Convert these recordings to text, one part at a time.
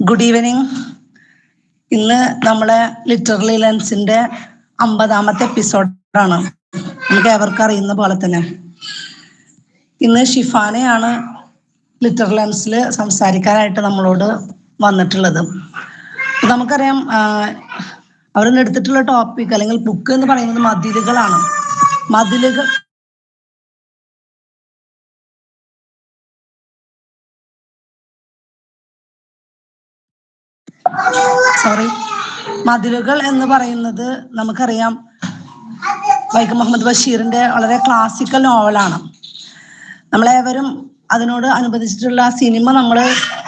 Good evening. ഇന്ന് നമ്മളെ literary ലെൻസിന്റെ 50ാമത്തെ എപ്പിസോഡാണ്. നമുക്ക് ഏവർക്കും അറിയുന്ന പോലെ തന്നെ ഇന്ന് ഷിഫാനയാണ് ലിറ്റററി ലെൻസിൽ സംസാരിക്കാനായിട്ട് നമ്മളോട് വന്നിട്ടുള്ളത്. നമുക്കറിയാം, അവരിന്ന് എടുത്തിട്ടുള്ള ടോപ്പിക് അല്ലെങ്കിൽ ബുക്ക് എന്ന് പറയുന്നത് മതിലുകളാണ്. മതിലുകൾ എന്ന് പറയുന്നത് നമുക്കറിയാം വൈക്കം മുഹമ്മദ് ബഷീറിന്റെ വളരെ ക്ലാസിക്കൽ നോവലാണ്. നമ്മളേവരും അതിനോട് അനുബന്ധിച്ചിട്ടുള്ള സിനിമ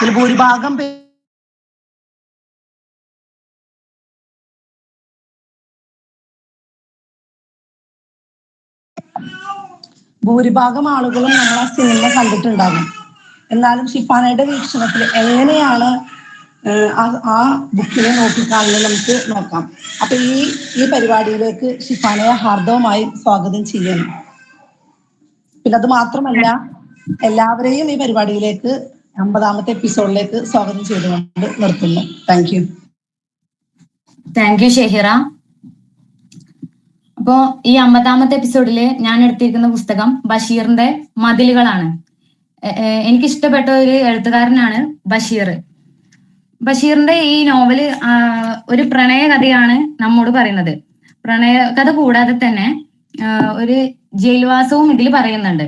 ഇതിൽ ഭൂരിഭാഗം ആളുകളും നമ്മൾ ആ സിനിമ കണ്ടിട്ടുണ്ടാകും. എന്നാലും ഷിഫാനയുടെ വീക്ഷണത്തിൽ എങ്ങനെയാണ് ആ ബുക്കിനെ നോക്കിക്കാണുന്നത് നമുക്ക് നോക്കാം. അപ്പൊ ഈ പരിപാടിയിലേക്ക് ഷിഫാനയെ ഹാർദവമായി സ്വാഗതം ചെയ്യണം. പിന്നെ അത് മാത്രമല്ല, എല്ലാവരെയും ഈ പരിപാടിയിലേക്ക് 50ാമത്തെ എപ്പിസോഡിലേക്ക് സ്വാഗതം ചെയ്തുകൊണ്ട് നിർത്തുന്നു. Thank you Shehira. അപ്പോ ഈ 50ാമത്തെ എപ്പിസോഡില് ഞാൻ എടുത്തിരിക്കുന്ന പുസ്തകം ബഷീറിന്റെ മതിലുകളാണ്. എനിക്കിഷ്ടപ്പെട്ട ഒരു എഴുത്തുകാരനാണ് ബഷീർ. ബഷീറിന്റെ ഈ നോവല് ഒരു പ്രണയ കഥയാണ് നമ്മോട് പറയുന്നത്. പ്രണയ കഥ കൂടാതെ തന്നെ ഒരു ജയിൽവാസവും ഇതിൽ പറയുന്നുണ്ട്.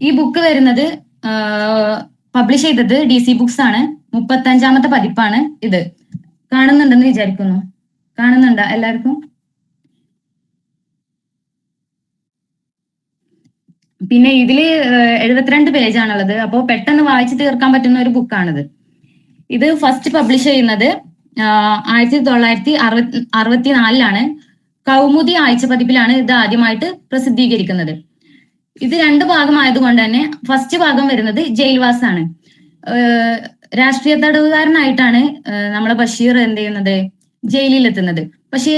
ഈ ബുക്ക് വരുന്നത് പബ്ലിഷ് ചെയ്തത് DC ബുക്സ് ആണ്. 35ാമത്തെ പതിപ്പാണ് ഇത്. കാണുന്നുണ്ടെന്ന് വിചാരിക്കുന്നു. കാണുന്നുണ്ടോ എല്ലാവർക്കും? പിന്നെ ഇതില് 72 പേജാണുള്ളത്. അപ്പോൾ പെട്ടെന്ന് വായിച്ചു തീർക്കാൻ പറ്റുന്ന ഒരു ബുക്കാണിത്. ഇത് ഫസ്റ്റ് പബ്ലിഷ് ചെയ്യുന്നത് 1964 കൗമുദി ആഴ്ച പതിപ്പിലാണ് ഇത് ആദ്യമായിട്ട് പ്രസിദ്ധീകരിക്കുന്നത്. ഇത് 2 ഭാഗമായതുകൊണ്ട് തന്നെ ഫസ്റ്റ് ഭാഗം വരുന്നത് ജയിൽവാസാണ്. രാഷ്ട്രീയ തടവുകാരനായിട്ടാണ് നമ്മളെ ബഷീർ എന്ത് ചെയ്യുന്നത്, ജയിലിലെത്തുന്നത്. പക്ഷേ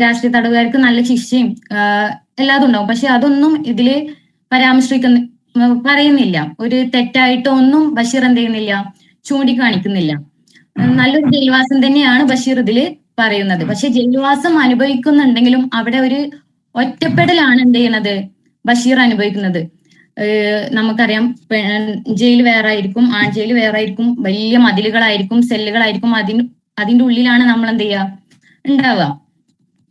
രാഷ്ട്രീയ തടവുകാർക്ക് നല്ല ശിക്ഷയും എല്ലാതും ഉണ്ടാവും. പക്ഷെ അതൊന്നും ഇതില് പറയുന്നില്ല. ഒരു തെറ്റായിട്ടോ ഒന്നും ബഷീർ എന്ത് ചെയ്യുന്നില്ല, ചൂണ്ടിക്കാണിക്കുന്നില്ല. നല്ലൊരു ജയിൽവാസം തന്നെയാണ് ബഷീർ ഇതില് പറയുന്നത്. പക്ഷെ ജയിൽവാസം അനുഭവിക്കുന്നുണ്ടെങ്കിലും അവിടെ ഒരു ഒറ്റപ്പെടലാണ് എന്ത് ചെയ്യുന്നത്, ബഷീർ അനുഭവിക്കുന്നത്. നമുക്കറിയാം, ജയിൽ വേറെ ആയിരിക്കും, ആൺ ജയിൽ വേറെ ആയിരിക്കും, വലിയ മതിലുകളായിരിക്കും, സെല്ലുകളായിരിക്കും. അതിന്റെ ഉള്ളിലാണ് നമ്മൾ എന്ത് ചെയ്യുക, ഉണ്ടാവുക.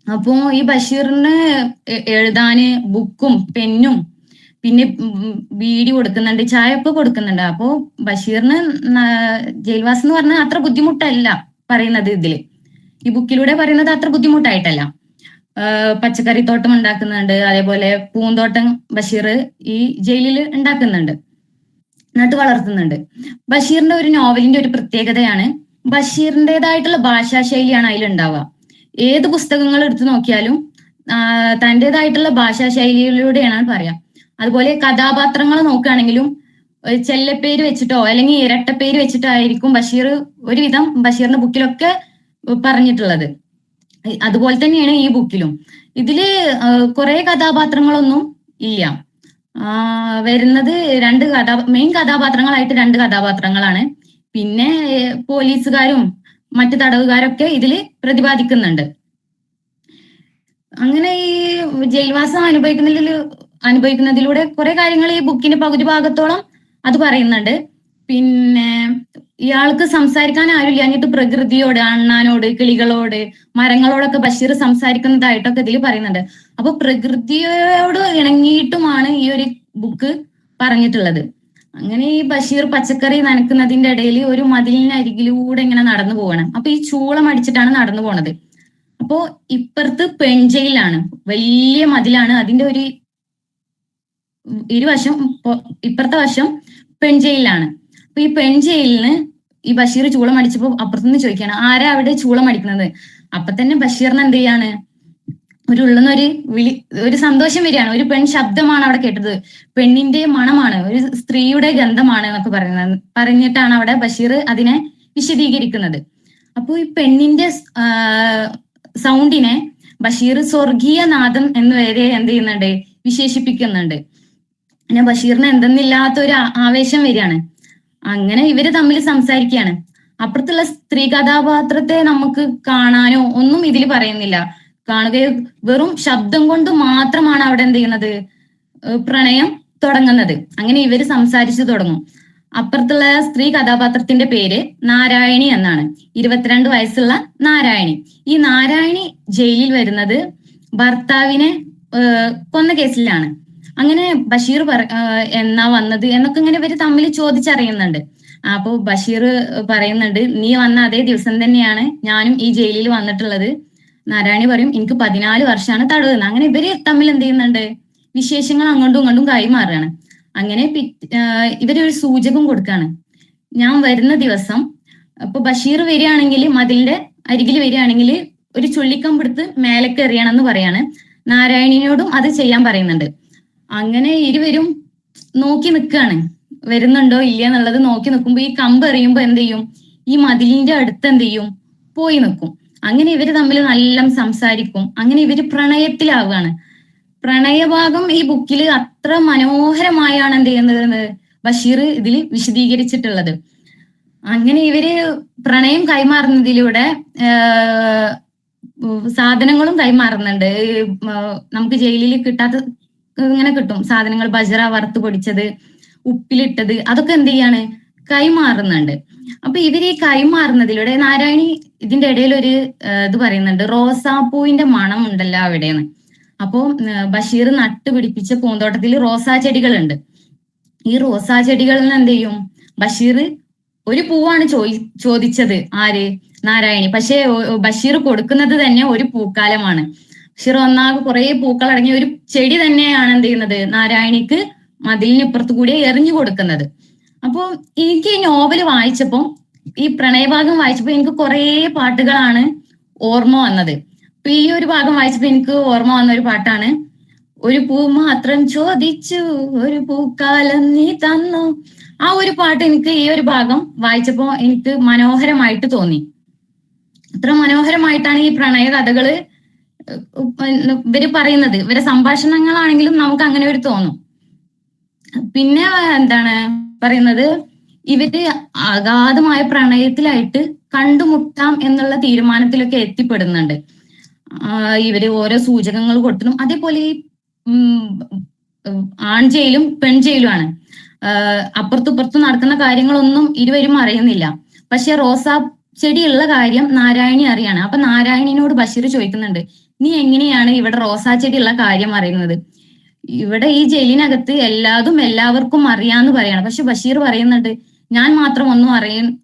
അപ്പോ ഈ ബഷീറിന് എഴുതാന് ബുക്കും പെന്നും പിന്നെ ബീഡി കൊടുക്കുന്നുണ്ട്, ചായ ഒക്കെ കൊടുക്കുന്നുണ്ട്. അപ്പോ ബഷീറിന് ജയിൽവാസം എന്ന് പറഞ്ഞാൽ അത്ര ബുദ്ധിമുട്ടല്ല പറയുന്നത്. ഇതില് ഈ ബുക്കിലൂടെ പറയുന്നത് അത്ര ബുദ്ധിമുട്ടായിട്ടല്ല. പച്ചക്കറിത്തോട്ടം ഉണ്ടാക്കുന്നുണ്ട്, അതേപോലെ പൂന്തോട്ടം ബഷീർ ഈ ജയിലിൽ ഉണ്ടാക്കുന്നുണ്ട്, നട്ടു വളർത്തുന്നുണ്ട്. ബഷീറിന്റെ ഒരു നോവലിന്റെ ഒരു പ്രത്യേകതയാണ് ബഷീറിൻ്റെതായിട്ടുള്ള ഭാഷാശൈലിയാണ് അതിലുണ്ടാവുക. ഏത് പുസ്തകങ്ങൾ എടുത്തു നോക്കിയാലും തൻ്റെതായിട്ടുള്ള ഭാഷാശൈലിയിലൂടെയാണ് പറയാം. അതുപോലെ കഥാപാത്രങ്ങൾ നോക്കുകയാണെങ്കിലും ചെല്ലപ്പേര് വെച്ചിട്ടോ അല്ലെങ്കിൽ ഇരട്ടപ്പേര് വെച്ചിട്ടോ ആയിരിക്കും ബഷീർ ഒരുവിധം ബഷീറിന്റെ ബുക്കിലൊക്കെ പറഞ്ഞിട്ടുള്ളത്. അതുപോലെ തന്നെയാണ് ഈ ബുക്കിലും. ഇതില് കുറെ കഥാപാത്രങ്ങളൊന്നും ഇല്ല. വരുന്നത് മെയിൻ കഥാപാത്രങ്ങളായിട്ട് 2 കഥാപാത്രങ്ങളാണ്. പിന്നെ പോലീസുകാരും മറ്റു തടവുകാരൊക്കെ ഇതില് പ്രതിപാദിക്കുന്നുണ്ട്. അങ്ങനെ ഈ ജയിൽവാസം അനുഭവിക്കുന്നതിലൂടെ കുറെ കാര്യങ്ങൾ ഈ ബുക്കിന്റെ പകുതി ഭാഗത്തോളം അത് പറയുന്നുണ്ട്. പിന്നെ ഇയാൾക്ക് സംസാരിക്കാൻ ആരുമില്ല, എന്നിട്ട് പ്രകൃതിയോട്, അണ്ണാനോട്, കിളികളോട്, മരങ്ങളോടൊക്കെ ബഷീർ സംസാരിക്കുന്നതായിട്ടൊക്കെ ഇതിൽ പറയുന്നുണ്ട്. അപ്പൊ പ്രകൃതിയോട് ഇണങ്ങിയിട്ടുമാണ് ഈ ഒരു ബുക്ക് പറഞ്ഞിട്ടുള്ളത്. അങ്ങനെ ഈ ബഷീർ പച്ചക്കറി നനക്കുന്നതിന്റെ ഇടയിൽ ഒരു മതിലിനരികിലൂടെ ഇങ്ങനെ നടന്നു പോകണം. അപ്പൊ ഈ ചൂളം അടിച്ചിട്ടാണ് നടന്നു പോണത്. അപ്പോ ഇപ്പുറത്ത് പെൺജയിലാണ്, വലിയ മതിലാണ്. അതിന്റെ ഒരു ഇരുവശം, ഇപ്പുറത്തെ വശം പെൺജയിലാണ്. അപ്പൊ ഈ പെൺജയിലിന് ഈ ബഷീർ ചൂളം അടിച്ചപ്പോ അപ്പുറത്തുനിന്ന് ചോദിക്കാണ്, ആരാ അവിടെ ചൂളം അടിക്കുന്നത്? അപ്പൊ തന്നെ ബഷീറിന് എന്ത് ചെയ്യാണ്, ഒരു സന്തോഷം വരികയാണ്. ഒരു പെൺ ശബ്ദമാണ് അവിടെ കേട്ടത്, പെണ്ണിന്റെ മണമാണ്, ഒരു സ്ത്രീയുടെ ഗന്ധമാണ് എന്നൊക്കെ പറഞ്ഞിട്ടാണ് അവിടെ ബഷീർ അതിനെ വിശദീകരിക്കുന്നത്. അപ്പൊ ഈ പെണ്ണിന്റെ സൗണ്ടിനെ ബഷീർ സ്വർഗീയ നാദം എന്ന് വരെ എന്ത് ചെയ്യുന്നുണ്ട്, വിശേഷിപ്പിക്കുന്നുണ്ട്. പിന്നെ ബഷീറിന് എന്തെന്നില്ലാത്ത ഒരു ആവേശം വരികയാണ്. അങ്ങനെ ഇവര് തമ്മിൽ സംസാരിക്കുകയാണ്. അപ്പുറത്തുള്ള സ്ത്രീ കഥാപാത്രത്തെ നമുക്ക് കാണാനോ ഒന്നും ഇതിൽ പറയുന്നില്ല. കാണുകയോ, വെറും ശബ്ദം കൊണ്ട് മാത്രമാണ് അവിടെ എന്ത് ചെയ്യുന്നത്, പ്രണയം തുടങ്ങുന്നത്. അങ്ങനെ ഇവര് സംസാരിച്ചു തുടങ്ങും. അപ്പുറത്തുള്ള സ്ത്രീ കഥാപാത്രത്തിന്റെ പേര് നാരായണി എന്നാണ്. 22 വയസ്സുള്ള നാരായണി. ഈ നാരായണി ജയിലിൽ വരുന്നത് ഭർത്താവിനെ കൊന്ന കേസിലാണ്. അങ്ങനെ ബഷീർ എന്നാ വന്നത് എന്നൊക്കെ ഇങ്ങനെ ഇവര് തമ്മിൽ ചോദിച്ചറിയുന്നുണ്ട്. അപ്പൊ ബഷീർ പറയുന്നുണ്ട്, നീ വന്ന അതേ ദിവസം തന്നെയാണ് ഞാനും ഈ ജയിലിൽ വന്നിട്ടുള്ളത്. നാരായണി പറയും, എനിക്ക് 14 വർഷമാണ് തടവ്. അങ്ങനെ ഇവര് തമ്മിൽ എന്ത് ചെയ്യുന്നുണ്ട്, വിശേഷങ്ങൾ അങ്ങോട്ടും ഇങ്ങോട്ടും കൈമാറുകയാണ്. അങ്ങനെ ഇവരൊരു സൂചകം കൊടുക്കാണ്, ഞാൻ വരുന്ന ദിവസം. അപ്പൊ ബഷീർ വരികയാണെങ്കിൽ, മതിലിന്റെ അരികിൽ വരികയാണെങ്കിൽ ഒരു ചുള്ളിക്കമ്പെടുത്ത് മേലേക്ക് എറിയണമെന്ന് പറയാണ്. നാരായണിയോടും അത് ചെയ്യാൻ പറയുന്നുണ്ട്. അങ്ങനെ ഇരുവരും നോക്കി നിൽക്കുകയാണ്, വരുന്നുണ്ടോ ഇല്ല എന്നുള്ളത് നോക്കി നിൽക്കുമ്പോ ഈ കമ്പ് എറിയുമ്പോ എന്ത് ചെയ്യും, ഈ മതിലിന്റെ അടുത്ത് എന്ത് ചെയ്യും, പോയി നിൽക്കും. അങ്ങനെ ഇവര് തമ്മിൽ നല്ല സംസാരിക്കും. അങ്ങനെ ഇവര് പ്രണയത്തിലാവുകയാണ്. പ്രണയഭാഗം ഈ ബുക്കിൽ അത്ര മനോഹരമായാണ് എന്ത് ചെയ്യുന്നത്, ബഷീർ ഇതിൽ വിശദീകരിച്ചിട്ടുള്ളത്. അങ്ങനെ ഇവര് പ്രണയം കൈമാറുന്നതിലൂടെ സാധനങ്ങളും കൈമാറുന്നുണ്ട്. നമുക്ക് ജയിലിൽ കിട്ടാത്ത ഇങ്ങനെ കിട്ടും സാധനങ്ങൾ, ബജറ വറുത്ത് പൊടിച്ചത്, ഉപ്പിലിട്ടത്, അതൊക്കെ എന്ത് ചെയ്യാണ്, കൈമാറുന്നുണ്ട്. അപ്പൊ ഇവര് ഈ കൈമാറുന്നതിലൂടെ നാരായണി ഇതിന്റെ ഇടയിൽ ഒരു ഇത് പറയുന്നുണ്ട്, റോസാപ്പൂവിന്റെ മണം ഉണ്ടല്ലോ അവിടെന്ന്. അപ്പോ ബഷീർ നട്ടുപിടിപ്പിച്ച പൂന്തോട്ടത്തിൽ റോസാ ചെടികളുണ്ട്. ഈ റോസാ ചെടികളിൽ നിന്ന് എന്ത് ചെയ്യും, ബഷീർ ഒരു പൂവാണ് ചോദിച്ചത്, ആര്, നാരായണി. പക്ഷെ ബഷീർ കൊടുക്കുന്നത് തന്നെ ഒരു പൂക്കാലമാണ്. ബഷീർ ഒന്നാകെ കുറെ പൂക്കൾ അടങ്ങിയ ഒരു ചെടി തന്നെയാണ് എന്ത് ചെയ്യുന്നത്, നാരായണിക്ക് മതിലിനിപ്പുറത്ത് കൂടി എറിഞ്ഞു കൊടുക്കുന്നത്. അപ്പൊ എനിക്ക് ഈ നോവൽ വായിച്ചപ്പോ, ഈ പ്രണയഭാഗം വായിച്ചപ്പോ എനിക്ക് കുറെ പാട്ടുകളാണ് ഓർമ്മ വന്നത്. അപ്പൊ ഈ ഒരു ഭാഗം വായിച്ചപ്പോ എനിക്ക് ഓർമ്മ വന്ന ഒരു പാട്ടാണ്, ഒരു പൂ മാത്രം ചോദിച്ചു ഒരു പൂക്കാലം നീ തന്നു. ആ ഒരു പാട്ട് എനിക്ക് ഈ ഒരു ഭാഗം വായിച്ചപ്പോ എനിക്ക് മനോഹരമായിട്ട് തോന്നി. അത്ര മനോഹരമായിട്ടാണ് ഈ പ്രണയ കഥകള് ഇവര് പറയുന്നത്. ഇവരെ സംഭാഷണങ്ങളാണെങ്കിലും നമുക്ക് അങ്ങനെ ഒരു തോന്നും. പിന്നെ എന്താണ് പറയുന്നത്, ഇവര് അഗാധമായ പ്രണയത്തിലായിട്ട് കണ്ടുമുട്ടാം എന്നുള്ള തീരുമാനത്തിലൊക്കെ എത്തിപ്പെടുന്നുണ്ട്. ഇവര് ഓരോ സൂചകങ്ങൾ കൊടുത്തിട്ടും, അതേപോലെ ഈ ആൺജയിലും പെൺജയിലുമാണ്. അപ്പുറത്തുപ്പുറത്തും നടക്കുന്ന കാര്യങ്ങളൊന്നും ഇരുവരും അറിയുന്നില്ല. പക്ഷെ റോസാ ചെടിയുള്ള കാര്യം നാരായണി അറിയാണ്. അപ്പൊ നാരായണിനോട് ബഷീർ ചോദിക്കുന്നുണ്ട്, നീ എങ്ങനെയാണ് ഇവിടെ റോസാ ചെടിയുള്ള കാര്യം അറിയുന്നത്? ഇവിടെ ഈ ജയിലിനകത്ത് എല്ലാവർക്കും അറിയാന്ന് പറയാണ്. പക്ഷെ ബഷീർ പറയുന്നുണ്ട്, ഞാൻ മാത്രം ഒന്നും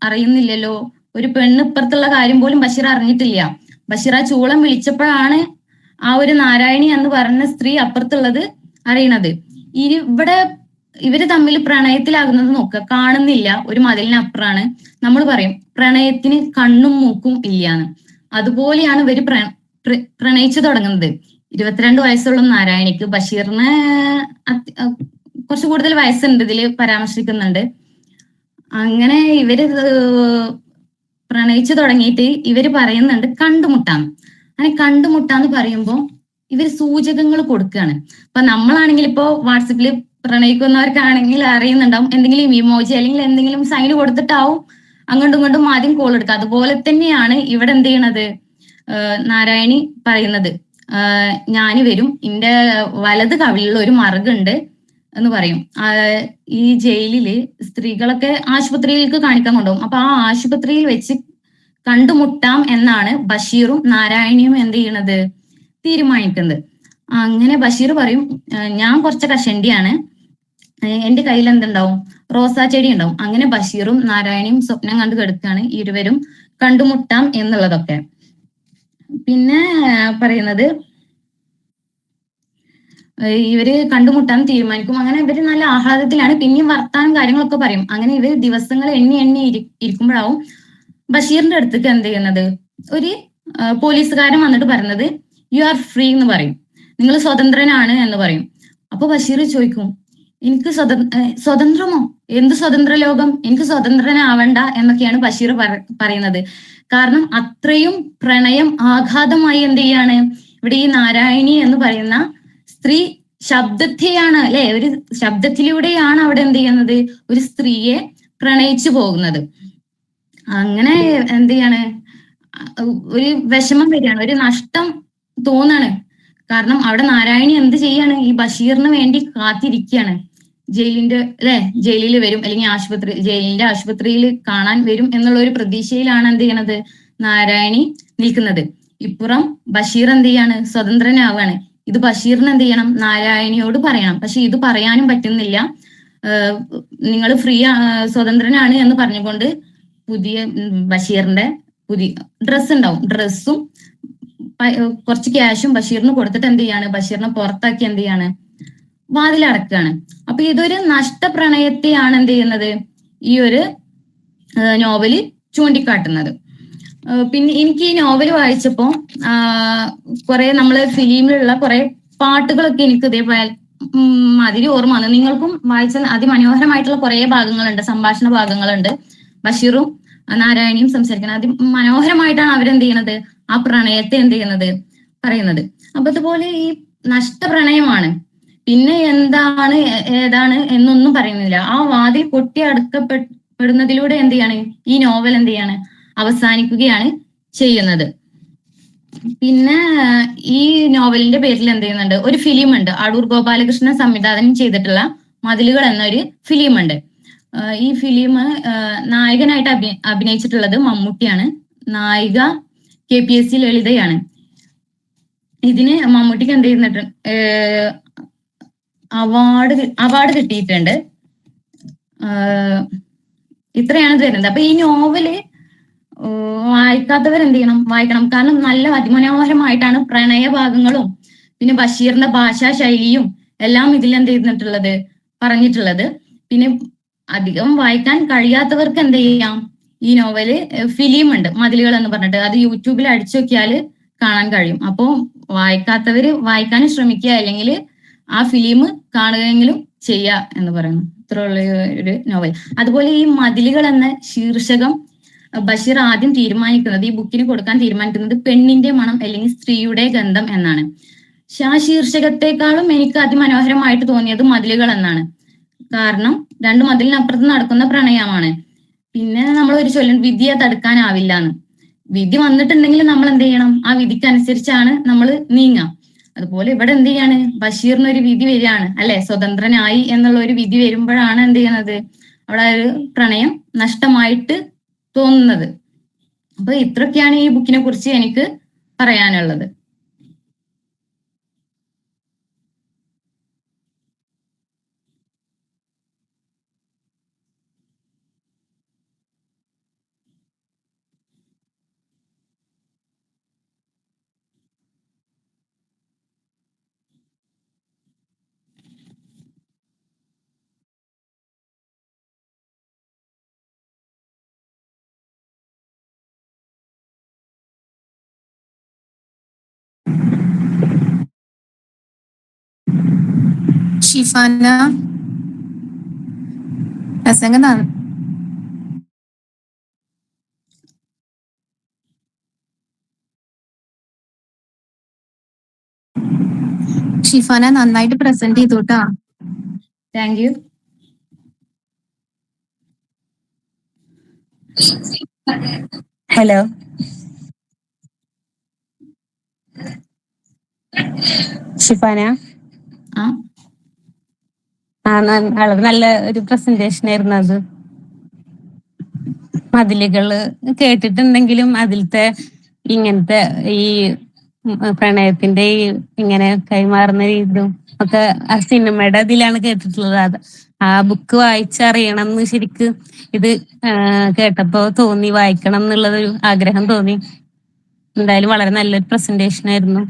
അറിയുന്നില്ലല്ലോ. ഒരു പെണ്ണ് ഇപ്പുറത്തുള്ള കാര്യം പോലും ബഷീർ അറിഞ്ഞിട്ടില്ല. ബഷീർ ആ ചൂളം വിളിച്ചപ്പോഴാണ് ആ ഒരു നാരായണി എന്ന് പറഞ്ഞ സ്ത്രീ അപ്പുറത്തുള്ളത് അറിയണത്. ഇവിടെ ഇവര് തമ്മിൽ പ്രണയത്തിലാകുന്നത് നോക്കുക, കാണുന്നില്ല, ഒരു മതിലിനപ്പുറാണ്. നമ്മൾ പറയും പ്രണയത്തിന് കണ്ണും മൂക്കും ഇല്ലാന്ന്. അതുപോലെയാണ് ഇവര് പ്രണയിച്ചു തുടങ്ങുന്നത്. 22 വയസ്സുള്ള നാരായണിക്ക്, ബഷീറിന് കുറച്ച് കൂടുതൽ വയസ്സുണ്ട് ഇതില് പരാമർശിക്കുന്നുണ്ട്. അങ്ങനെ ഇവര് പ്രണയിച്ചു തുടങ്ങിയിട്ട് ഇവര് പറയുന്നുണ്ട് കണ്ടുമുട്ടാന്ന്. അങ്ങനെ കണ്ടുമുട്ടാന്ന് പറയുമ്പോൾ ഇവര് സൂചകങ്ങൾ കൊടുക്കുകയാണ്. അപ്പൊ നമ്മളാണെങ്കിൽ ഇപ്പോ വാട്സപ്പിൽ പ്രണയിക്കുന്നവർക്കാണെങ്കിൽ അറിയുന്നുണ്ടാവും, എന്തെങ്കിലും ഇമോജി അല്ലെങ്കിൽ എന്തെങ്കിലും സൈൻ കൊടുത്തിട്ടാവും അങ്ങോട്ടും ഇങ്ങോട്ടും ആദ്യം കോൾ എടുക്കുക. അതുപോലെ തന്നെയാണ് ഇവിടെ എന്ത് ചെയ്യണത്, നാരായണി പറയുന്നത്, ഞാന് വരും, എന്റെ വലത് കവിളിൽ ഒരു മറുകുണ്ട് എന്ന് പറയും. ഈ ജയിലില് സ്ത്രീകളൊക്കെ ആശുപത്രിയിലേക്ക് കാണിക്കാൻ കൊണ്ടുപോകും. അപ്പൊ ആ ആശുപത്രിയിൽ വെച്ച് കണ്ടുമുട്ടാം എന്നാണ് ബഷീറും നാരായണിയും എന്ത് ചെയ്യണത്, തീരുമാനിക്കുന്നത്. അങ്ങനെ ബഷീർ പറയും, ഞാൻ കുറച്ച് കഷണ്ടിയാണ്, എന്റെ കയ്യിൽ എന്തുണ്ടാവും, റോസാ ചെടി ഉണ്ടാവും. അങ്ങനെ ബഷീറും നാരായണിയും സ്വപ്നം കണ്ടു കിടക്കുകയാണ്, ഇരുവരും കണ്ടുമുട്ടാം എന്നുള്ളതൊക്കെ. പിന്നെ പറയുന്നത്, ഇവര് കണ്ടുമുട്ടാൻ തീരുമാനിക്കും. അങ്ങനെ ഇവര് നല്ല ആഹ്ലാദത്തിലാണ്. പിന്നെയും വർത്താനം കാര്യങ്ങളൊക്കെ പറയും. അങ്ങനെ ഇവര് ദിവസങ്ങൾ എണ്ണി ഇരിക്കുമ്പോഴാവും ബഷീറിന്റെ അടുത്തേക്ക് എന്ത് ചെയ്യുന്നത്, ഒരു പോലീസുകാരൻ വന്നിട്ട് പറയുന്നത്, യു ആർ ഫ്രീ എന്ന് പറയും, നിങ്ങൾ സ്വതന്ത്രനാണ് എന്ന് പറയും. അപ്പൊ ബഷീർ ചോദിക്കും, എനിക്ക് സ്വതന്ത്രമോ, എന്ത് സ്വതന്ത്ര ലോകം, എനിക്ക് സ്വതന്ത്രനാവണ്ട എന്നൊക്കെയാണ് ബഷീർ പറയുന്നത്. കാരണം അത്രയും പ്രണയം ആഘാതമായി എന്ത് ചെയ്യാണ് ഇവിടെ ഈ നാരായണി എന്ന് പറയുന്ന സ്ത്രീ ശബ്ദത്തെയാണ് അല്ലെ, ഒരു ശബ്ദത്തിലൂടെയാണ് അവിടെ എന്ത് ചെയ്യുന്നത്, ഒരു സ്ത്രീയെ പ്രണയിച്ചു പോകുന്നത്. അങ്ങനെ എന്ത് ചെയ്യാണ്, ഒരു വിഷമം വരികയാണ്, ഒരു നഷ്ടം തോന്നാണ്. കാരണം അവിടെ നാരായണി എന്ത് ചെയ്യാണ്, ഈ ബഷീറിന് വേണ്ടി കാത്തിരിക്കുകയാണ്. ജയിലിന്റെ അല്ലെ, ജയിലിൽ വരും, അല്ലെങ്കിൽ ജയിലിന്റെ ആശുപത്രിയിൽ കാണാൻ വരും എന്നുള്ള ഒരു പ്രതീക്ഷയിലാണ് എന്ത് ചെയ്യണത്, നാരായണി നിൽക്കുന്നത്. ഇപ്പുറം ബഷീർ എന്ത് ചെയ്യാണ്, സ്വതന്ത്രനാവാണ്. ഇത് ബഷീറിന് എന്ത് ചെയ്യണം, നാരായണിയോട് പറയണം. പക്ഷെ ഇത് പറയാനും പറ്റുന്നില്ല. നിങ്ങൾ ഫ്രീ സ്വതന്ത്രനാണ് എന്ന് പറഞ്ഞുകൊണ്ട് പുതിയ ബഷീറിന്റെ പുതിയ ഡ്രസ്സ് ഉണ്ടാവും, ഡ്രസ്സും കുറച്ച് ക്യാഷും ബഷീറിന് കൊടുത്തിട്ട് എന്ത് ചെയ്യാണ്, ബഷീറിനെ പുറത്താക്കി എന്ത് ചെയ്യാണ്, വാതിലടക്കുകയാണ്. അപ്പൊ ഇതൊരു നഷ്ടപ്രണയത്തെയാണ് എന്ത് ചെയ്യുന്നത്, ഈ ഒരു നോവല് ചൂണ്ടിക്കാട്ടുന്നത്. പിന്നെ എനിക്ക് ഈ നോവൽ വായിച്ചപ്പോ കുറെ നമ്മള് ഫിലിമിലുള്ള കുറെ പാട്ടുകളൊക്കെ എനിക്ക് ഇതേപോലെ മാതിരി ഓർമ്മ വന്നു. നിങ്ങൾക്കും വായിച്ച അതിമനോഹരമായിട്ടുള്ള കുറെ ഭാഗങ്ങളുണ്ട്, സംഭാഷണ ഭാഗങ്ങളുണ്ട്. ബഷീറും നാരായണിയും സംസാരിക്കുന്നത് അതിമനോഹരമായിട്ടാണ് അവരെന്ത് ചെയ്യണത്, ആ പ്രണയത്തെ എന്ത് ചെയ്യുന്നത്, പറയുന്നത്. അപ്പൊ അതുപോലെ ഈ നഷ്ടപ്രണയമാണ്. പിന്നെ എന്താണ് ഏതാണ് എന്നൊന്നും പറയുന്നില്ല. ആ വാതിൽ കൊട്ടി അടക്കപ്പെടുന്നതിലൂടെ എന്ത് ചെയ്യാണ്, ഈ നോവൽ എന്ത് ചെയ്യാണ്, അവസാനിക്കുകയാണ് ചെയ്യുന്നത്. പിന്നെ ഈ നോവലിന്റെ പേരിൽ എന്ത് ചെയ്യുന്നുണ്ട്, ഒരു ഫിലിം ഉണ്ട്, അടൂർ ഗോപാലകൃഷ്ണൻ സംവിധാനം ചെയ്തിട്ടുള്ള മതിലുകൾ എന്നൊരു ഫിലിം ഉണ്ട്. ഈ ഫിലിം നായകനായിട്ട് അഭിനയിച്ചിട്ടുള്ളത് മമ്മൂട്ടിയാണ്. നായിക KPSC ലളിതയാണ്. ഇതിന് മമ്മൂട്ടിക്ക് എന്ത് ചെയ്യുന്നുണ്ട്, അവാർഡ് കിട്ടിയിട്ടുണ്ട്. ഇത്രയാണ് ഇത് വരുന്നത്. അപ്പൊ ഈ നോവല് വായിക്കാത്തവർ എന്ത് ചെയ്യണം, വായിക്കണം. കാരണം നല്ല അതിമനോഹരമായിട്ടാണ് പ്രണയഭാഗങ്ങളും പിന്നെ ബഷീറിന്റെ ഭാഷാ ശൈലിയും എല്ലാം ഇതിൽ എന്ത് ചെയ്തിട്ടുള്ളത്, പറഞ്ഞിട്ടുള്ളത്. പിന്നെ അധികം വായിക്കാൻ കഴിയാത്തവർക്ക് എന്ത് ചെയ്യാം, ഈ നോവല് ഫിലിം ഉണ്ട്, മതിലുകൾ എന്ന് പറഞ്ഞിട്ട്, അത് യൂട്യൂബിൽ അടിച്ചു നോക്കിയാൽ കാണാൻ കഴിയും. അപ്പോൾ വായിക്കാത്തവര് വായിക്കാനും ശ്രമിക്കുക, അല്ലെങ്കിൽ ആ ഫിലിം കാണുകയെങ്കിലും ചെയ്യുക എന്ന് പറയുന്നു. ഇത്രയുള്ള ഒരു നോവൽ. അതുപോലെ ഈ മതിലുകൾ എന്ന ശീർഷകം ബഷീർ ആദ്യം തീരുമാനിക്കുന്നത്, ഈ ബുക്കിന് കൊടുക്കാൻ തീരുമാനിക്കുന്നത് പെണ്ണിന്റെ മണം അല്ലെങ്കിൽ സ്ത്രീയുടെ ഗന്ധം എന്നാണ്. പക്ഷെ ആ ശീർഷകത്തെക്കാളും എനിക്ക് അതിമനോഹരമായിട്ട് തോന്നിയത് മതിലുകൾ എന്നാണ്. കാരണം രണ്ട് മതിലിനപ്പുറത്ത് നടക്കുന്ന പ്രണയമാണ്. പിന്നെ നമ്മൾ ഒരു ചൊല്ലും, വിധിയെ തടുക്കാനാവില്ല എന്ന്. വിധി വന്നിട്ടുണ്ടെങ്കിൽ നമ്മൾ എന്ത് ചെയ്യണം, ആ വിധിക്കനുസരിച്ചാണ് നമ്മൾ നീങ്ങുക. അതുപോലെ ഇവിടെ എന്ത് ചെയ്യാണ്, ബഷീറിന് ഒരു വിധി വരികയാണ് അല്ലെ, സ്വതന്ത്രനായി എന്നുള്ള ഒരു വിധി വരുമ്പോഴാണ് എന്ത് ചെയ്യണത്, അവിടെ ഒരു പ്രണയം നഷ്ടമായിട്ട് തോന്നുന്നത്. അപ്പൊ ഇത്രയൊക്കെയാണ് ഈ ബുക്കിനെ കുറിച്ച് എനിക്ക് പറയാനുള്ളത്. ഷിഫാന പ്രസംഗം ഷിഫാന നന്നായിട്ട് പ്രസന്റ് ചെയ്തു കേട്ടാ. Thank you. ഹലോ, ഷിഫാന. വളരെ നല്ല ഒരു പ്രസന്റേഷൻ ആയിരുന്നു അത്. മതിലുകള് കേട്ടിട്ടുണ്ടെങ്കിലും അതിലത്തെ ഇങ്ങനത്തെ ഈ പ്രണയത്തിന്റെ ഈ ഇങ്ങനെ കൈമാറുന്ന ഇതും ഒക്കെ ആ സിനിമയുടെ ഇതിലാണ് കേട്ടിട്ടുള്ളത്. അത് ആ ബുക്ക് വായിച്ചറിയണം എന്ന് ശരിക്ക് ഇത് കേട്ടപ്പോ തോന്നി, വായിക്കണം എന്നുള്ളതൊരു ആഗ്രഹം തോന്നി. എന്തായാലും വളരെ നല്ലൊരു പ്രസന്റേഷൻ ആയിരുന്നു.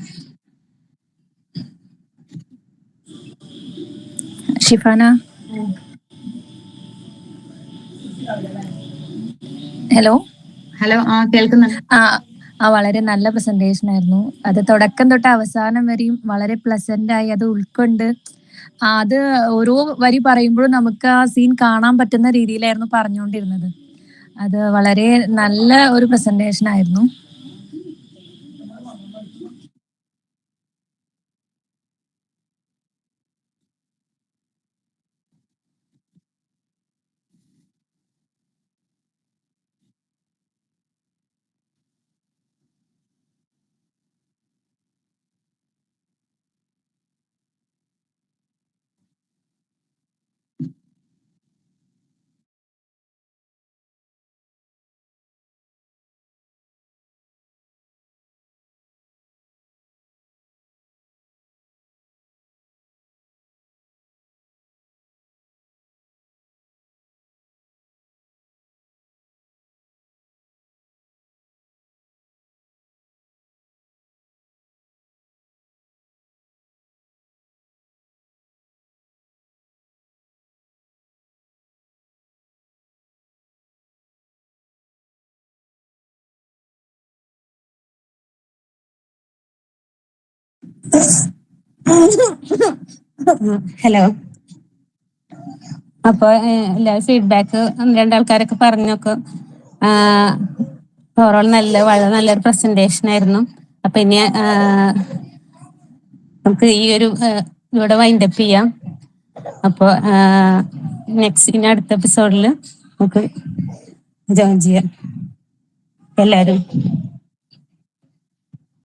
ഷിഫാന. ഹലോ ഹലോ, കേൾക്കുന്നുണ്ട്. വളരെ നല്ല പ്രസന്റേഷൻ ആയിരുന്നു. അത് തുടക്കം തൊട്ട് അവസാനം വരെയും വളരെ പ്ലസന്റ് ആയി അത് ഉൾക്കൊണ്ട് അത് ഓരോ വരി പറയുമ്പോഴും നമുക്ക് ആ സീൻ കാണാൻ പറ്റുന്ന രീതിയിലായിരുന്നു പറഞ്ഞുകൊണ്ടിരുന്നത്. അത് വളരെ നല്ല ഒരു പ്രസന്റേഷൻ ആയിരുന്നു. ഹലോ. അപ്പൊ എല്ലാ ഫീഡ്ബാക്ക് രണ്ടാൾക്കാരൊക്കെ പറഞ്ഞൊക്കെ ഓവറോൾ വളരെ നല്ലൊരു പ്രസന്റേഷൻ ആയിരുന്നു. അപ്പൊ ഇനി നമുക്ക് ഈ ഒരു ഇവിടെ വൈൻഡപ്പ് ചെയ്യാം. അപ്പൊ ഇനി അടുത്ത എപ്പിസോഡിൽ നമുക്ക് ജോയിൻ ചെയ്യാം എല്ലാവരും.